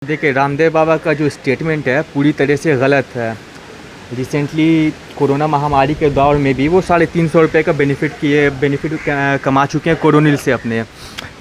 देखिए, रामदेव बाबा का जो स्टेटमेंट है पूरी तरह से गलत है। रिसेंटली कोरोना महामारी के दौर में भी वो 350 रुपये का बेनिफिट कमा चुके हैं कोरोनिल से अपने।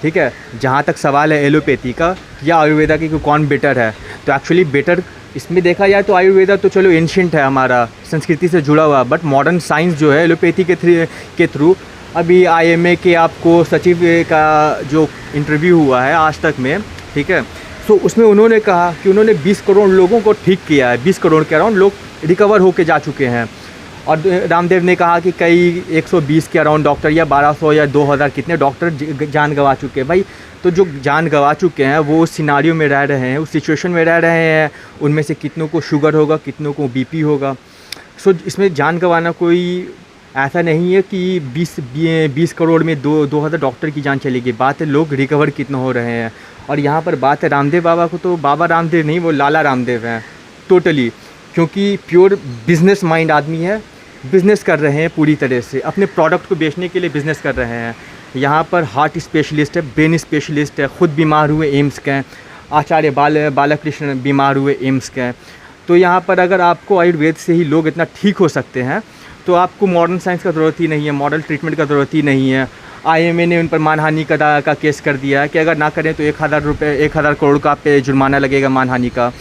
ठीक है, जहाँ तक सवाल है एलोपैथी का या आयुर्वेदा की कि कौन बेटर है, तो एक्चुअली बेटर इसमें देखा जाए तो आयुर्वेदा तो चलो एंशिएंट है, हमारा संस्कृति से जुड़ा हुआ, बट मॉडर्न साइंस जो है एलोपैथी के थ्रू अभी IMA के आपको सचिव का जो इंटरव्यू हुआ है आज तक में, ठीक है, तो उसमें उन्होंने कहा कि उन्होंने 20 करोड़ लोगों को ठीक किया है। 20 करोड़ के अराउंड लोग रिकवर होके जा चुके हैं। और रामदेव ने कहा कि कई 120 के अराउंड डॉक्टर या 1200 या 2000 कितने डॉक्टर जान गंवा चुके हैं। भाई, तो जो जान गंवा चुके हैं वो उस सिनारियो में रह रहे हैं, उस सिचुएशन में रह रहे हैं, उनमें से कितनों को शुगर होगा, कितनों को BP होगा। सो इसमें जान गंवाना कोई ऐसा नहीं है कि 20 करोड़ में 2000 डॉक्टर की जान चलेगी। बात है लोग रिकवर कितना हो रहे हैं। और यहाँ पर बात है रामदेव बाबा को, तो बाबा रामदेव नहीं, वो लाला रामदेव हैं टोटली, क्योंकि प्योर बिजनेस माइंड आदमी है। बिज़नेस कर रहे हैं पूरी तरह से, अपने प्रोडक्ट को बेचने के लिए बिज़नेस कर रहे हैं। यहाँ पर हार्ट स्पेशलिस्ट है, ब्रेन स्पेशलिस्ट है, ख़ुद बीमार हुए एम्स के हैं, आचार्य बालकृष्ण बीमार हुए एम्स के हैं। तो यहाँ पर अगर आपको आयुर्वेद से ही लोग इतना ठीक हो सकते हैं तो आपको मॉडर्न साइंस का ज़रूरत ही नहीं है, मॉडर्न ट्रीटमेंट का ज़रूरत ही नहीं है। IMA ने उन पर मानहानि का केस कर दिया है कि अगर ना करें तो 1000 करोड़ का पे जुर्माना लगेगा मानहानि का।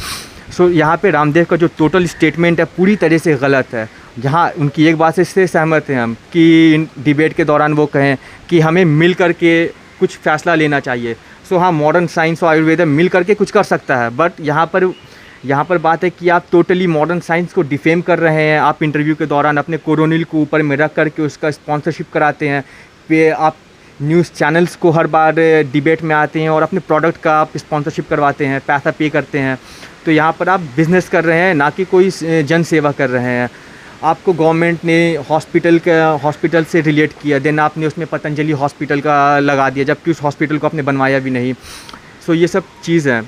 सो यहाँ पे रामदेव का जो टोटल स्टेटमेंट है पूरी तरह से गलत है। जहाँ उनकी एक बात से सहमत हैं हम कि डिबेट के दौरान वो कहें कि हमें मिल कर के कुछ फ़ैसला लेना चाहिए। सो हाँ, मॉडर्न साइंस और आयुर्वेद मिल कर के कुछ कर सकता है, बट यहाँ पर बात है कि आप टोटली मॉडर्न साइंस को डिफेम कर रहे हैं। आप इंटरव्यू के दौरान अपने कोरोनिल को ऊपर में रख करके उसका स्पॉन्सरशिप कराते हैं, पे आप न्यूज़ चैनल्स को हर बार डिबेट में आते हैं और अपने प्रोडक्ट का आप स्पॉन्सरशिप करवाते हैं, पैसा पे करते हैं। तो यहाँ पर आप बिज़नेस कर रहे हैं, ना कि कोई जन सेवा कर रहे हैं। आपको गवर्नमेंट ने हॉस्पिटल से रिलेट किया, देन आपने उसमें पतंजलि हॉस्पिटल का लगा दिया, जबकि उस हॉस्पिटल को आपने बनवाया भी नहीं। सो ये सब चीज़ है।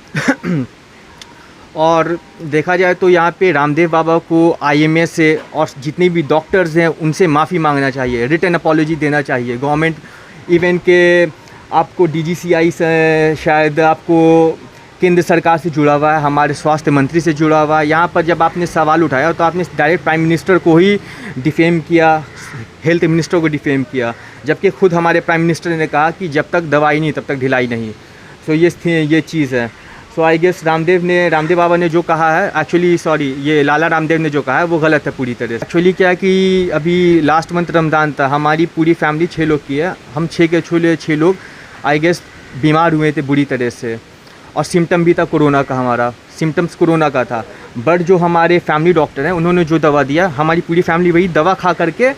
और देखा जाए तो यहाँ पे रामदेव बाबा को IMA से और जितने भी डॉक्टर्स हैं उनसे माफ़ी मांगना चाहिए, रिटन अपॉलॉजी देना चाहिए। गवर्नमेंट इवन के आपको DGCI से शायद आपको केंद्र सरकार से जुड़ा हुआ है, हमारे स्वास्थ्य मंत्री से जुड़ा हुआ है। यहाँ पर जब आपने सवाल उठाया तो आपने डायरेक्ट प्राइम मिनिस्टर को ही डिफेम किया, हेल्थ मिनिस्टर को डिफेम किया, जबकि खुद हमारे प्राइम मिनिस्टर ने कहा कि जब तक दवाई नहीं तब तक ढिलाई नहीं। सो ये चीज़ है। सो आई गेस रामदेव बाबा ने जो कहा है, ये लाला रामदेव ने जो कहा है वो गलत है पूरी तरह से। एक्चुअली क्या है कि अभी लास्ट मंथ रमज़ान था, हमारी पूरी फैमिली 6 लोग की है, हम 6 लोग आई गेस बीमार हुए थे बुरी तरह से, और सिम्टम भी था कोरोना का, हमारा सिम्टम्स कोरोना का था। बट जो हमारे फैमिली डॉक्टर हैं उन्होंने जो दवा दिया, हमारी पूरी फैमिली वही दवा खा करके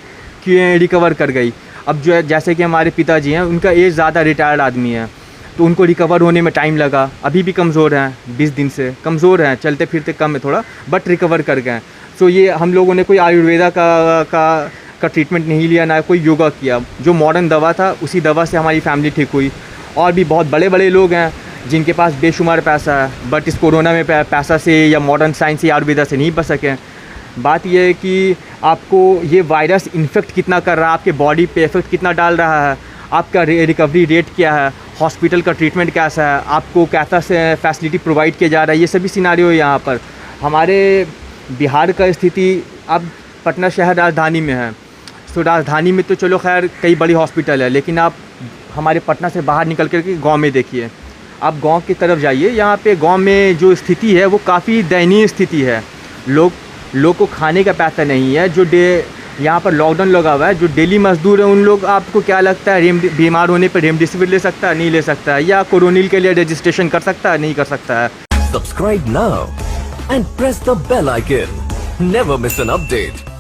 रिकवर कर गई। अब जो है, जैसे कि हमारे पिताजी हैं, उनका एज ज़्यादा, रिटायर्ड आदमी है, तो उनको रिकवर होने में टाइम लगा। अभी भी कमज़ोर हैं, 20 दिन से कमज़ोर हैं, चलते फिरते कम है थोड़ा, बट रिकवर कर गए। सो ये हम लोगों ने कोई आयुर्वेदा का ट्रीटमेंट नहीं लिया, ना कोई योगा किया। जो मॉडर्न दवा था उसी दवा से हमारी फैमिली ठीक हुई। और भी बहुत बड़े बड़े लोग हैं जिनके पास बेशुमार पैसा है, बट इस कोरोना में पैसा से या मॉडर्न साइंस या आयुर्वेदा से नहीं बच सके। बात यह है कि आपको ये वायरस इन्फेक्ट कितना कर रहा है, आपके बॉडी पे इफेक्ट कितना डाल रहा है, आपका रिकवरी रेट क्या है, हॉस्पिटल का ट्रीटमेंट कैसा है, आपको कैसा से फैसिलिटी प्रोवाइड किया जा रहा है, ये सभी सिनारियो यहाँ पर। हमारे बिहार का स्थिति अब पटना शहर राजधानी में है, तो राजधानी में तो चलो खैर कई बड़ी हॉस्पिटल है, लेकिन आप हमारे पटना से बाहर निकल कर के गाँव में देखिए, आप गांव की तरफ जाइए, यहाँ पे गांव में जो स्थिति है वो काफ़ी दयनीय स्थिति है। लोग को खाने का पैसा नहीं है। यहाँ पर लॉकडाउन लगा हुआ है, जो डेली मजदूर है उन लोग, आपको क्या लगता है बीमार होने पर रेमडेसिविर ले सकता है? नहीं ले सकता है। या कोरोनिल के लिए रजिस्ट्रेशन कर सकता है? नहीं कर सकता है। Subscribe now and press the bell icon, never miss an update.